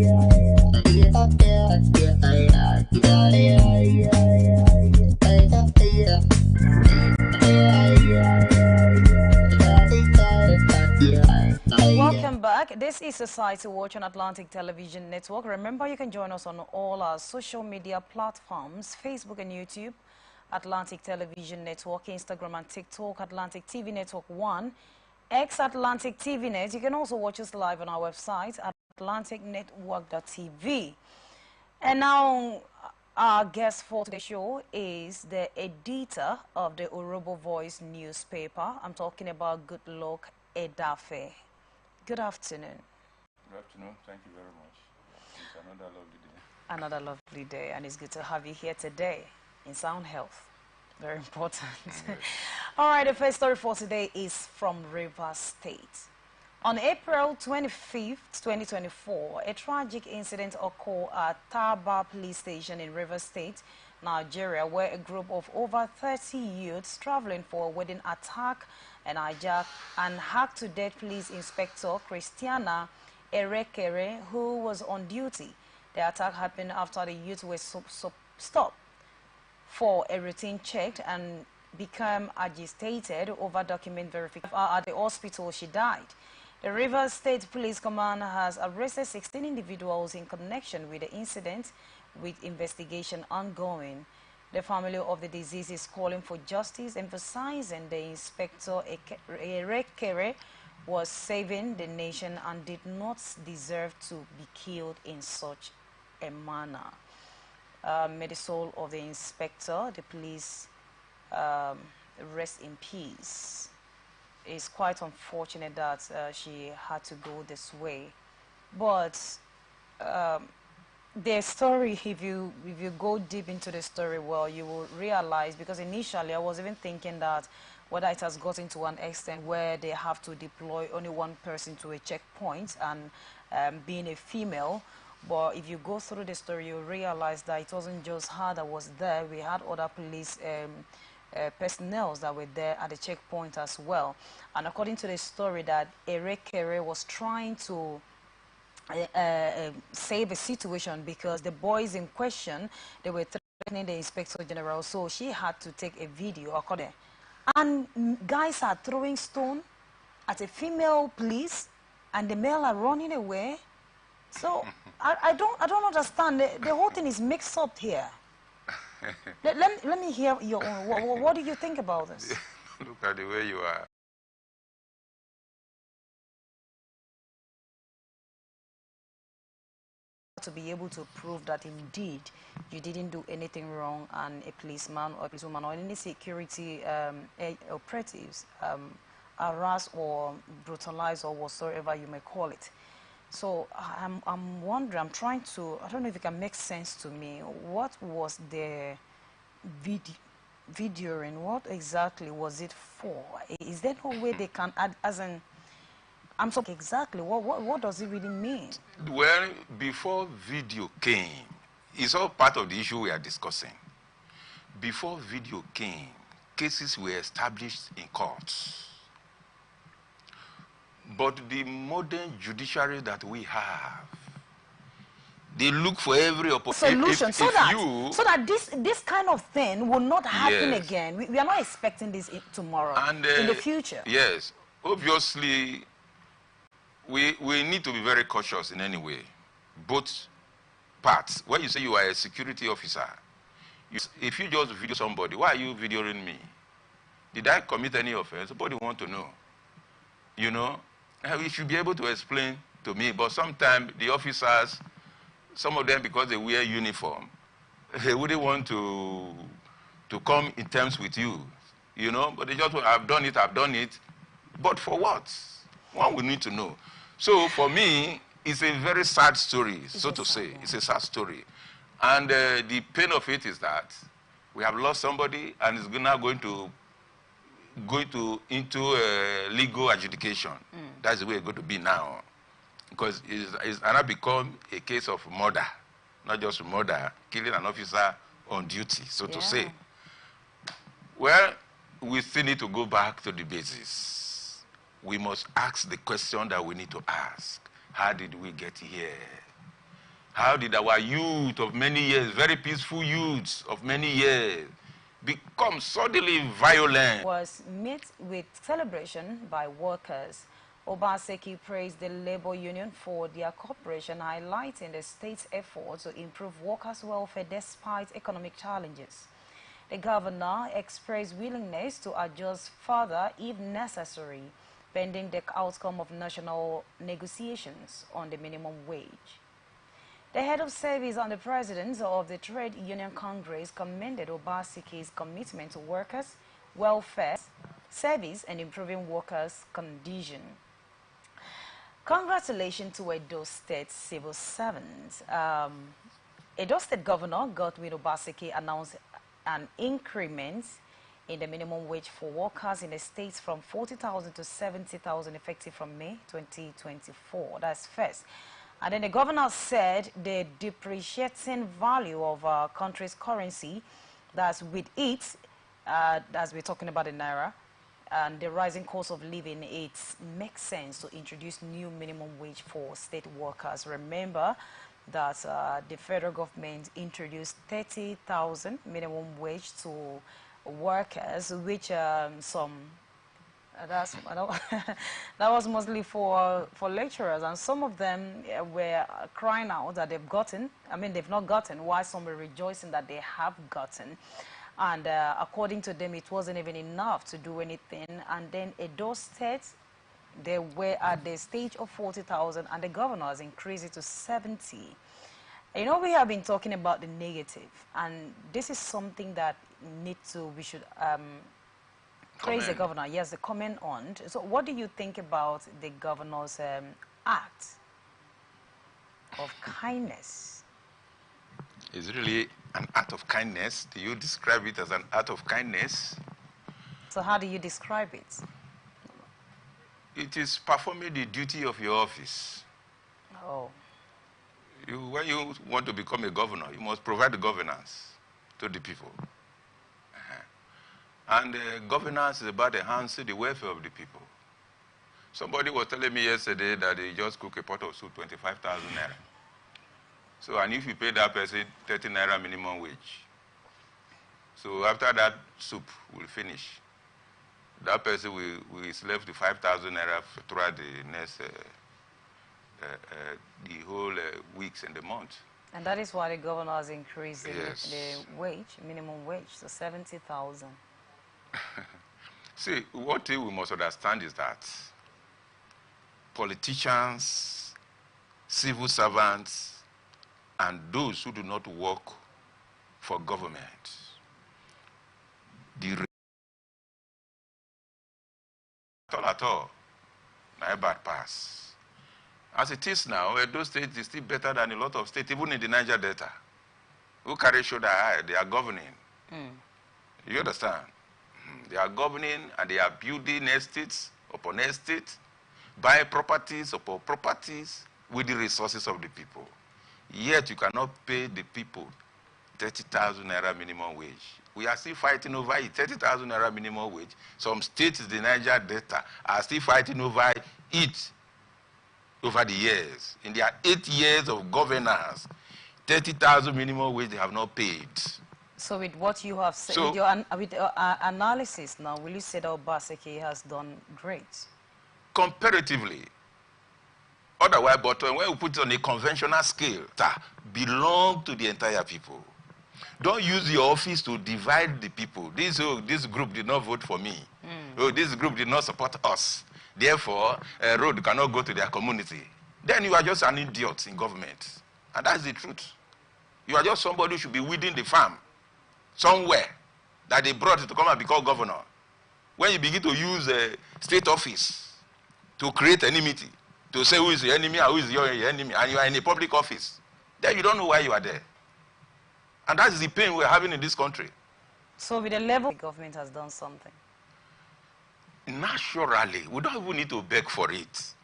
Welcome back. This is Society Watch on Atlantic Television Network. Remember, you can join us on all our social media platforms, Facebook and YouTube, Atlantic Television Network, Instagram and TikTok, Atlantic TV Network 1, X Atlantic TV Net. You can also watch us live on our website at atlanticnetwork.tv. And now, our guest for today's show is the editor of the Orobo Voice newspaper. I'm talking about Goodluck Edafe. Good afternoon. Good afternoon. Thank you very much. It's another lovely day. Another lovely day, and it's good to have you here today in sound health. Very important. Yes. All right, the first story for today is from Rivers State. On April 25th, 2024, a tragic incident occurred at Taba Police Station in Rivers State, Nigeria, where a group of over 30 youths traveling for a wedding attack and hijack and hacked to death police inspector Christiana Erekere, who was on duty. The attack happened after the youth were stopped for a routine check and became agitated over document verification. At the hospital, she died. The Rivers State Police Command has arrested 16 individuals in connection with the incident, with investigation ongoing. The family of the deceased is calling for justice, emphasizing the inspector Erekere was saving the nation and did not deserve to be killed in such a manner. May the soul of the inspector, the police, rest in peace. It's quite unfortunate that she had to go this way, but the story, if you go deep into the story, well, you will realize, because initially I was even thinking that whether it has gotten to an extent where they have to deploy only one person to a checkpoint and being a female. But if you go through the story, you realize that it wasn't just her that was there. We had other police personnel that were there at the checkpoint as well. And according to the story, that Erekere was trying to save a situation because the boys in question, they were threatening the inspector general, so she had to take a video according. And guys are throwing stone at a female police, and the male are running away. So I don't understand. The whole thing is mixed up here. Let me hear your own. What do you think about this? Look at the way you are. To be able to prove that indeed you didn't do anything wrong, and a policeman or a policewoman or any security operatives harass or brutalize or whatsoever you may call it. So I'm wondering, I'm trying to, I don't know if it can make sense to me. What was the videoing? What exactly was it for? Is there no way they can add, as in, I'm talking exactly, what does it really mean? Well, before video came, it's all part of the issue we are discussing. Before video came, cases were established in courts. But the modern judiciary that we have, they look for every solution so that this kind of thing will not happen again. We are not expecting this tomorrow, and in the future. Yes, obviously, we need to be very cautious in any way, both parts. When you say you are a security officer, if you just video somebody, why are you videoing me? Did I commit any offense? Somebody want to know. You know, you should be able to explain to me, but sometimes the officers, some of them, because they wear uniform, they wouldn't want to come in terms with you, you know, but they just, I've done it, but for what? One would need to know. So for me, it's a very sad story, so to say. It's a sad story. And the pain of it is that we have lost somebody, and it's now going into legal adjudication. That's the way it's going to be now. Because it's now become a case of murder, not just murder, killing an officer on duty, so to say. Well, we still need to go back to the basis. We must ask the question that we need to ask. How did we get here? How did our youth of many years, very peaceful youths of many years, become suddenly violent? Was met with celebration by workers. Obaseki praised the labor union for their cooperation, highlighting the state's effort to improve workers' welfare despite economic challenges. The governor expressed willingness to adjust further if necessary, pending the outcome of national negotiations on the minimum wage. The head of service and the president of the Trade Union Congress commended Obaseki's commitment to workers' welfare, service, and improving workers' condition. Congratulations to Edo State civil servants. Edo State Governor Godwin Obaseki announced an increment in the minimum wage for workers in the states from 40,000 to 70,000 effective from May 2024. That's first. And then the governor said the depreciating value of our country's currency, that's with it, as we're talking about the naira, and the rising cost of living, it makes sense to introduce new minimum wage for state workers. Remember that the federal government introduced 30,000 minimum wage to workers, which that was mostly for lecturers, and some of them were crying out that they've gotten. I mean, they've not gotten, while some were rejoicing that they have gotten. And according to them, it wasn't even enough to do anything. And then Edo State, they were at the stage of 40,000, and the governor has increased it to 70. You know, we have been talking about the negative, and this is something that we should praise the governor. Yes, the comment on. So what do you think about the governor's act of kindness? Is it really an act of kindness? Do you describe it as an act of kindness? So how do you describe it? It is performing the duty of your office. Oh. When you want to become a governor, you must provide the governance to the people. And governance is about enhancing the welfare of the people. Somebody was telling me yesterday that they just cook a pot of soup, 25,000 naira. So, and if you pay that person 30 naira minimum wage, so after that soup will finish, that person will is left with 5,000 naira throughout the next, the whole weeks and the month. And that is why the governor has increased Yes. the wage, minimum wage, to 70,000. See, what we must understand is that politicians, civil servants, and those who do not work for government, at all, not a bad pass. As it is now, those states is still better than a lot of states, even in the Niger Delta, who carry shoulder high, they are governing. You understand? They are governing and they are building estates upon estates, buy properties upon properties with the resources of the people. Yet you cannot pay the people 30,000 naira minimum wage. We are still fighting over it, 30,000 naira minimum wage. Some states in the Niger Delta are still fighting over it over the years. In their 8 years of governance, 30,000 minimum wage they have not paid. So with what you have said, So, with your analysis now, will you say that Obaseki has done great? comparatively, otherwise, but when we put it on a conventional scale, that belong to the entire people. Don't use your office to divide the people. This group did not vote for me. Oh, this group did not support us. Therefore, a road cannot go to their community. Then you are just an idiot in government. And that's the truth. You are just somebody who should be weeding the farm somewhere that they brought to come and become governor. When you begin to use a state office to create enmity, to say who is the enemy and who is your enemy, and you are in a public office, then you don't know why you are there. And that's the pain we're having in this country. So with the level, the government has done something. Naturally, we don't even need to beg for it.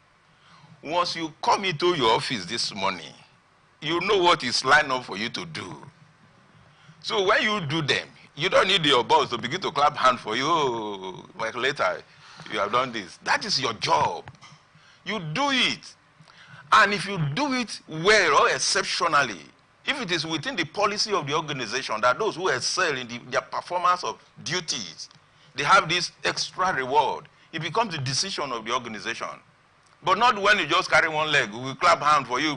Once you come into your office this morning, you know what is lined up for you to do. So when you do them, you don't need your boss to begin to clap hand for you. Oh, like later, you have done this. That is your job. You do it. And if you do it well or exceptionally, if it is within the policy of the organization that those who excel in their performance of duties, they have this extra reward, it becomes the decision of the organization. But not when you just carry one leg, we will clap hand for you.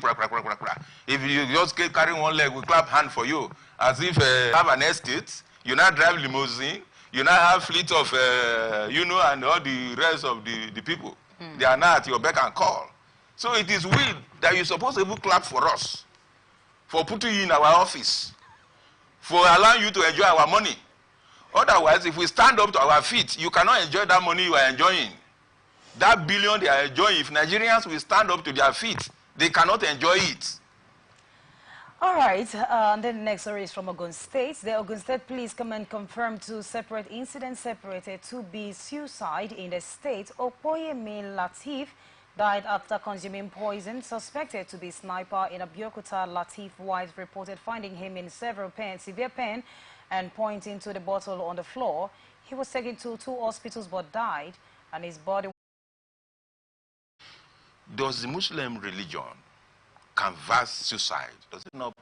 If you just carry one leg, we clap hand for you. As if you have an estate, you now drive limousine, you now have fleet of, and all the rest of the people. They are now at your beck and call. So it is we that you're supposed to even clap for us, for putting you in our office, for allowing you to enjoy our money. Otherwise, if we stand up to our feet, you cannot enjoy that money you are enjoying. That billion they are enjoying, if Nigerians will stand up to their feet, they cannot enjoy it. All right, and then the next story is from Ogun State. The Ogun State Police Command confirmed 2 separate incidents separated to be suicide in the state. Opoyemi Latif died after consuming poison, suspected to be sniper in Abeokuta. Latif's wife reported finding him in severe pain and pointing to the bottle on the floor. He was taken to 2 hospitals but died, and his body... Does the Muslim religion canvass suicide? Does it not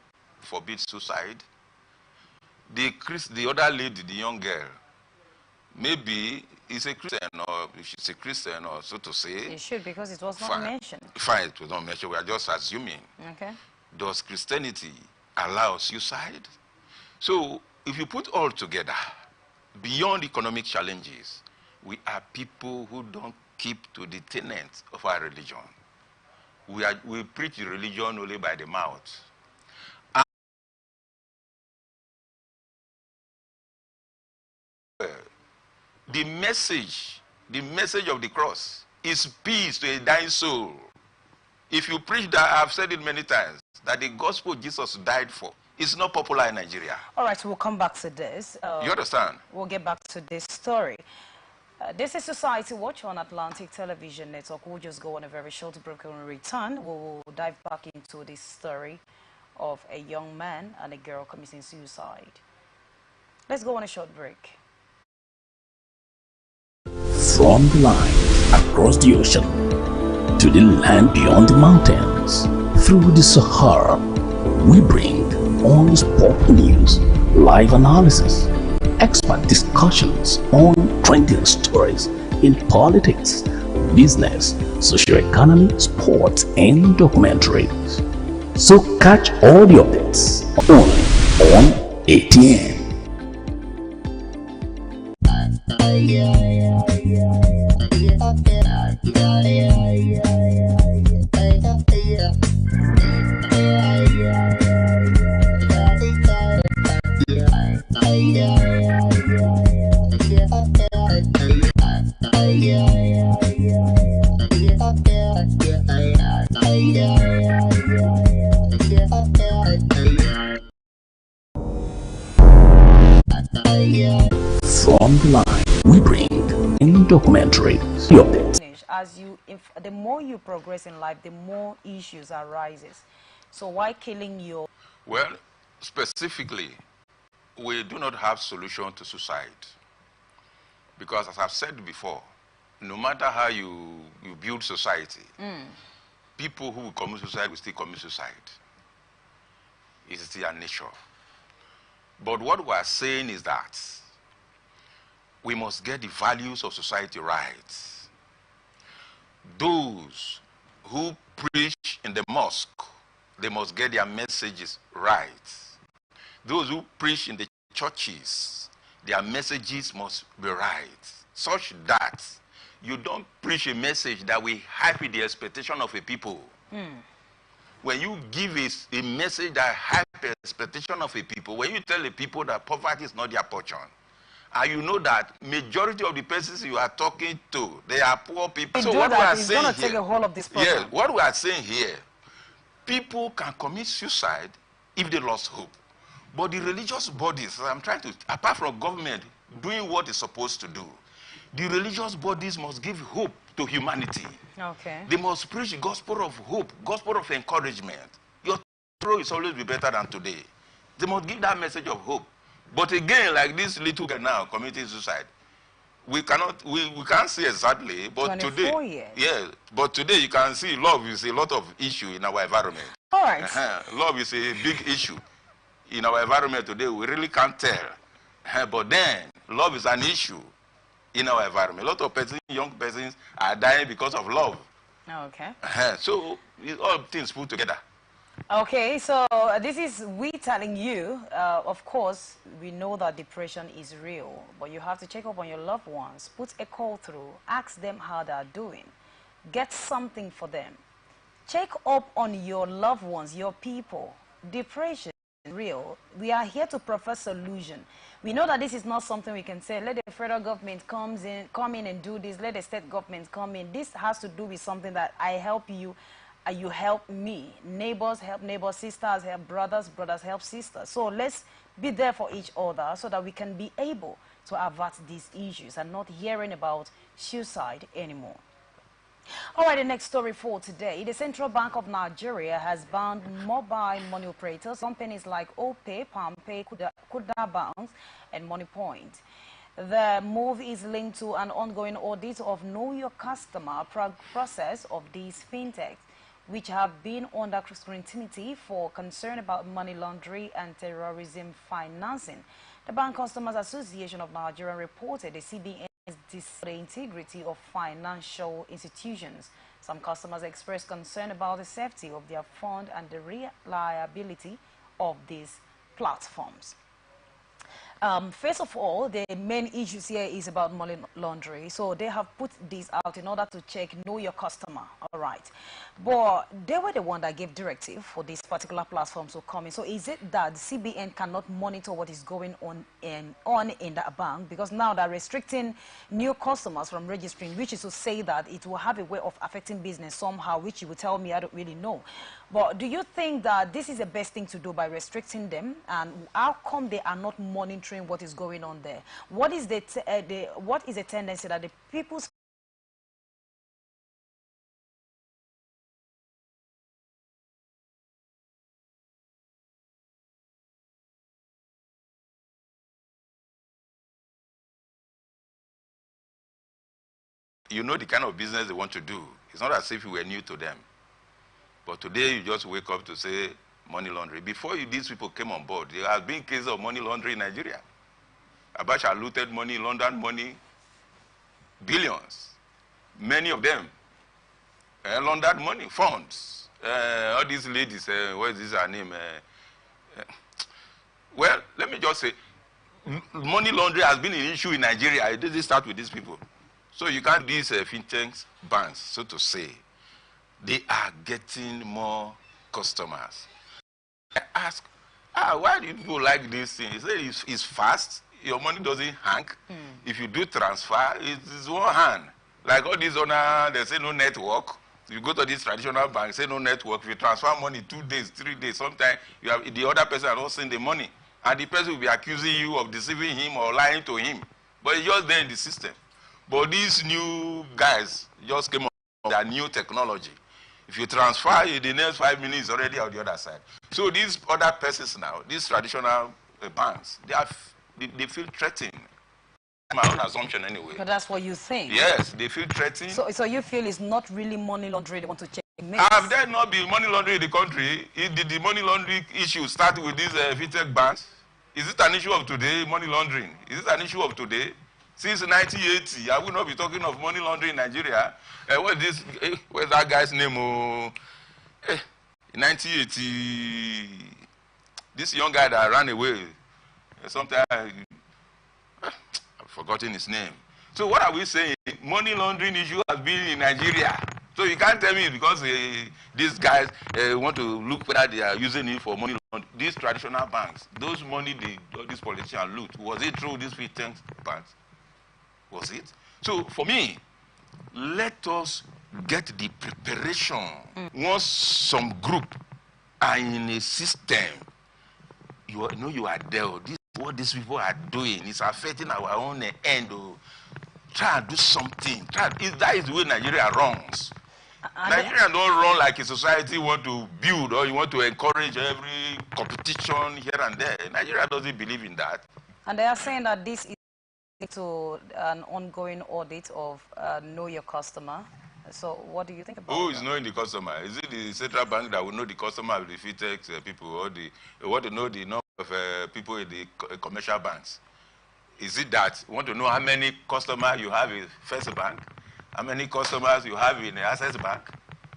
forbid suicide? The other lady, the young girl, maybe is a Christian, or she's a Christian, or so to say. It should, because it was not mentioned. Fine, it was not mentioned. We are just assuming. Okay. Does Christianity allow suicide? So, if you put all together, beyond economic challenges, we are people who don't keep to the tenets of our religion. We preach the religion only by the mouth. And the message of the cross is peace to a dying soul. If you preach that, I've said it many times, that the gospel Jesus died for, it's not popular in Nigeria. All right, so we'll come back to this. You understand? We'll get back to this story. This is Society Watch on Atlantic Television Network. We'll just go on a very short break. When we return, we will dive back into this story of a young man and a girl committing suicide. Let's go on a short break. From the line across the ocean to the land beyond the mountains, through the Sahara, we bring all sport news, live analysis, expert discussions on trending stories in politics, business, socio-economy, sports, and documentaries. So catch all the updates only on ATN. From the line, we bring in documentaries. The more you progress in life, the more issues arises. So why killing your... Well, specifically, we do not have solution to suicide. Because as I've said before, no matter how you build society, people who will commit suicide will still commit suicide. It's their nature. But what we are saying is that we must get the values of society right. Those who preach in the mosque, they must get their messages right. Those who preach in the churches, their messages must be right, such that you don't preach a message that will hype the expectation of a people. When you give a message that hype the expectation of a people, when you tell the people that poverty is not their portion, and you know that majority of the persons you are talking to, they are poor people. So what we are saying here, take a hold of this program. Yes, what we are saying here, people can commit suicide if they lost hope. But the religious bodies, I'm trying to, apart from government doing what it's supposed to do, the religious bodies must give hope to humanity. Okay. They must preach the gospel of hope, gospel of encouragement. Your tomorrow is always be better than today. They must give that message of hope. But again, like this little girl now committing suicide, we can't see exactly, but 24 today, years. yeah, but today you can see love is a lot of issue in our environment. All right. Love is a big issue in our environment today. We really can't tell. But then, love is an issue in our environment. A lot of young persons are dying because of love. Okay. So, it's all things put together. Okay, so this is we telling you, of course, we know that depression is real, but you have to check up on your loved ones, put a call through, ask them how they are doing, get something for them. Check up on your loved ones, your people. Depression is real. We are here to provide solution. We know that this is not something we can say, let the federal government come in and do this, let the state government come in. This has to do with something that I help you, you help me. Neighbors help neighbors, sisters help brothers, brothers help sisters. So let's be there for each other so that we can be able to avert these issues and not hearing about suicide anymore. All right, the next story for today. The Central Bank of Nigeria has banned mobile money operators, companies like OPay, PalmPay, Kuda Banks, and MoneyPoint. The move is linked to an ongoing audit of Know Your Customer process of these fintechs, which have been under scrutiny for concern about money laundering and terrorism financing. The Bank Customers Association of Nigeria reported the CBN the integrity of financial institutions. Some customers expressed concern about the safety of their fund and the reliability of these platforms. First of all, the main issues here is about money laundering. So they have put this out in order to check, know your customer, all right. But they were the one that gave directive for this particular platform to come in. So is it that the CBN cannot monitor what is going on in that bank? Because now they're restricting new customers from registering, which is to say that it will have a way of affecting business somehow, which you will tell me I don't really know. But do you think that this is the best thing to do by restricting them? And how come they are not monitoring what is going on there? What is the tendency that the people's You know the kind of business they want to do. It's not as if you were new to them. But today you just wake up to say money laundering. Before these people came on board, there have been cases of money laundering in Nigeria. Abacha looted money, laundered money, billions. Many of them laundered money, funds. All these ladies, what is her name? Well, let me just say, money laundering has been an issue in Nigeria. It didn't start with these people. So you can't, these fintech banks, so to say, they are getting more customers. I ask, why do people like this thing? He said it's fast, your money doesn't hang. If you do transfer, it's one hand. Like all these other, they say no network. You go to this traditional bank, say no network. If you transfer money 2 days, 3 days, sometimes you have the other person has not seen the money. And the person will be accusing you of deceiving him or lying to him. But it's just there in the system. But these new guys just came up with their new technology. If you transfer in the next 5 minutes, it's already on the other side. So these other persons now, these traditional banks, they feel threatened. My own assumption anyway. But that's what you think. Yes, they feel threatened. So you feel it's not really money laundering, they want to check. Have there not been money laundering in the country? Did the money laundering issue start with these fintech banks? Is it an issue of today, money laundering? Is it an issue of today? Since 1980, I will not be talking of money laundering in Nigeria. What's that guy's name? In 1980, this young guy that ran away, sometime, I've forgotten his name. So what are we saying? Money laundering issue has been in Nigeria. So you can't tell me because these guys want to look whether they are using it for money laundering. These traditional banks, those money these politicians loot, was it through these fintech banks? Was it? So for me, let us get the preparation. Once some group are in a system, you know you are there. This what these people are doing is affecting our own end. Try and do something. That is the way Nigeria runs. Nigeria don't run like a society want to build or you want to encourage every competition here and there. Nigeria doesn't believe in that. And they are saying that this is to an ongoing audit of Know Your Customer. So what do you think about Who that? is knowing the customer? Is it the central bank that will know the customer of the fintech people, or they want to know the number of people in the commercial banks? Is it that you want to know how many customers you have in First Bank, how many customers you have in Access Bank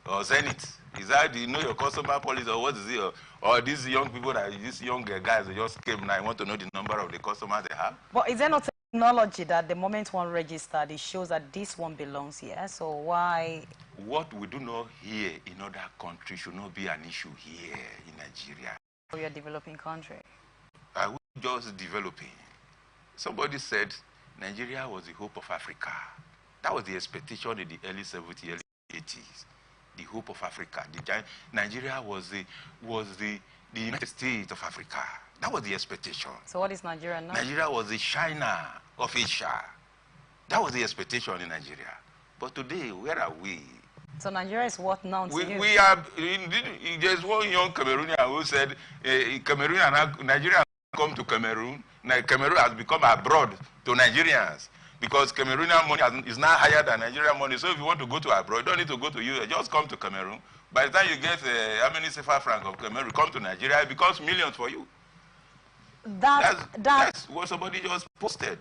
or Zenith? Is that the know your customer policy, or what is it? Or these young people, these young guys that just came now, want to know the number of the customers they have? But is there no technology that the moment one registered, it shows that this one belongs here? So why? What we do not here in other countries should not be an issue here in Nigeria. We are a developing country. Are we just developing? Somebody said Nigeria was the hope of Africa. That was the expectation in the early 70s, early 80s. The hope of Africa. Nigeria was the United States of Africa. That was the expectation. So what is Nigeria now? Nigeria was the China of Asia. That was the expectation in Nigeria. But today, where are we? So Nigeria is what now to you? We are, there's one young Cameroonian who said, Nigeria come to Cameroon. Now Cameroon has become abroad to Nigerians, because Cameroonian money is now higher than Nigerian money. So if you want to go to abroad, you don't need to go to US, just come to Cameroon. By the time you get how many CFA franc of Cameroon, come to Nigeria, it becomes millions for you. That's what somebody just posted.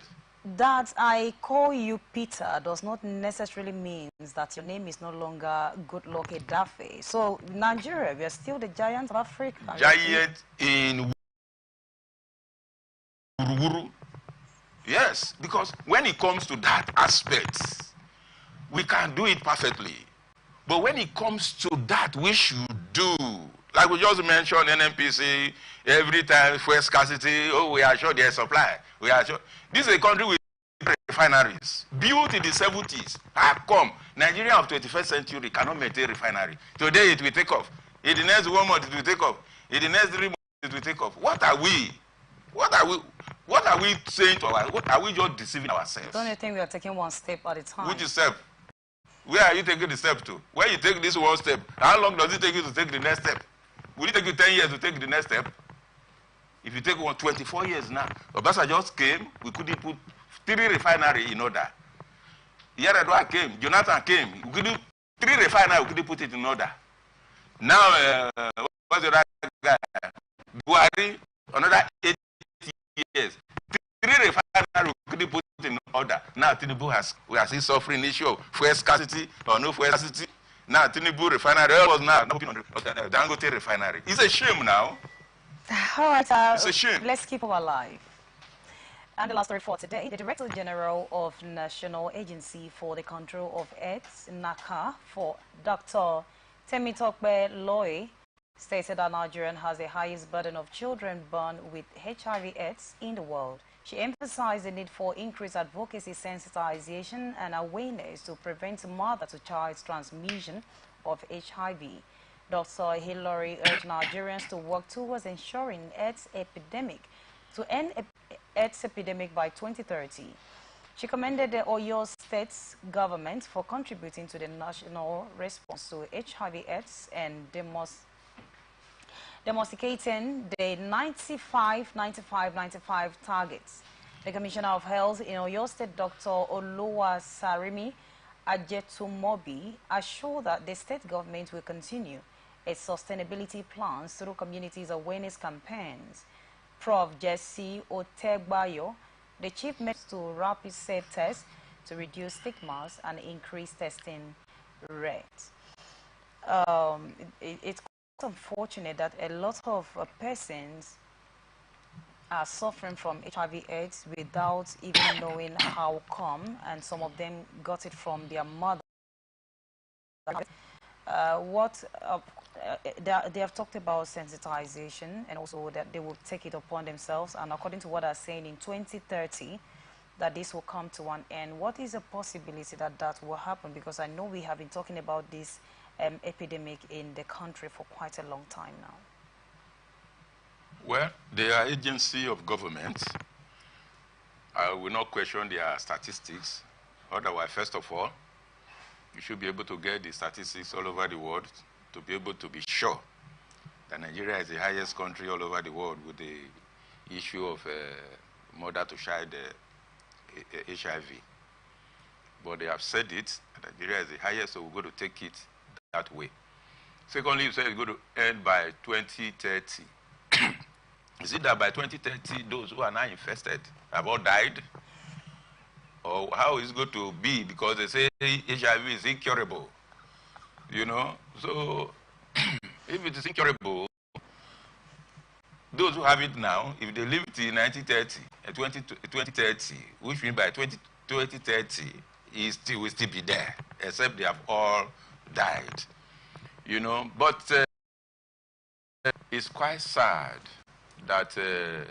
That I call you Peter does not necessarily mean that your name is no longer Goodluck Edafe. So Nigeria, we are still the giant of Africa. Giant in Wuru. Yes, because when it comes to that aspect, we can do it perfectly. But when it comes to that we should do, like we just mentioned, NNPC, every time fuel scarcity, oh, we are sure there's supply. We are sure. This is a country with refineries built in the 70s. How come Nigeria of 21st century cannot maintain refinery? Today it will take off. In the next 1 month it will take off. In the next 3 months it will take off. What are we? What are we saying to ourselves? What are we just deceiving ourselves? Don't you think we are taking one step at a time? Which step? Where are you taking the step to? When you take this one step, how long does it take you to take the next step? Will it take you 10 years to take the next step? If you take 24 years now, Obasa just came, we couldn't put 3 refineries in order. Yaradua came, Jonathan came, we could do 3 refineries, we couldn't put it in order. Now, what's the other guy? Buhari, another 8 years. 3 refineries, we couldn't put it in order. Now, Tinubu we are still suffering issue of fuel scarcity or no fuel scarcity. Now, Tinubu refinery was now working on the Dangote refinery. It's a shame now. All right, it's a shame. Let's keep our life. And the last story for today, the Director General of National Agency for the Control of AIDS, NACA, for Dr. Temitokbe Loy, stated that Nigeria has the highest burden of children born with HIV/AIDS in the world. She emphasized the need for increased advocacy, sensitization, and awareness to prevent mother-to-child transmission of HIV. Dr. Hillary urged Nigerians to work towards ensuring to end AIDS epidemic by 2030. She commended the Oyo State government for contributing to the national response to HIV/AIDS and demonstrating the 95-95-95 targets. The Commissioner of Health in Oyo State, Dr. Oluwasarimi Ajetumobi, assured that the state government will continue its sustainability plans through communities awareness campaigns. Prof. Jesse Otegbayo, the chief makes to rapid safe tests to reduce stigmas and increase testing rates. It's unfortunate that a lot of persons are suffering from HIV/AIDS without even knowing how come, and some of them got it from their mother. They have talked about sensitization, and also that they will take it upon themselves, and according to what they're saying, in 2030 that this will come to an end. What is the possibility that that will happen? Because I know we have been talking about this epidemic in the country for quite a long time now. Well, they are agency of government. I will not question their statistics. Otherwise, first of all, you should be able to get the statistics all over the world to be able to be sure that Nigeria is the highest country all over the world with the issue of mother-to-child HIV. But they have said it, Nigeria is the highest, so we're going to take it that way. Secondly, you said it's going to end by 2030. Is it that by 2030, those who are now infested have all died? Or how is it going to be? Because they say HIV is incurable, you know? So if it is incurable, those who have it now, if they live till 2030, which means by 2030, it will still be there, except they have all died, you know? But it's quite sad that the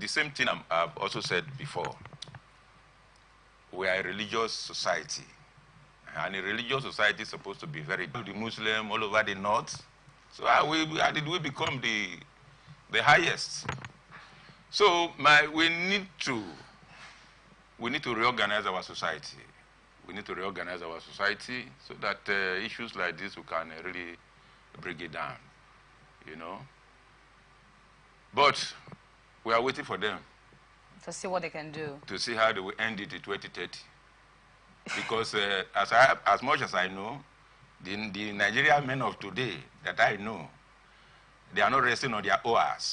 same thing I've also said before. We are a religious society, and a religious society is supposed to be very good. The Muslim all over the north. So how did we become the highest? So we need to reorganize our society. We need to reorganize our society so that issues like this we can really bring it down, you know. But we are waiting for them to see what they can do. To see how they will end it in 2030. Because as much as I know, the Nigerian men of today that I know, they are not resting on their oars.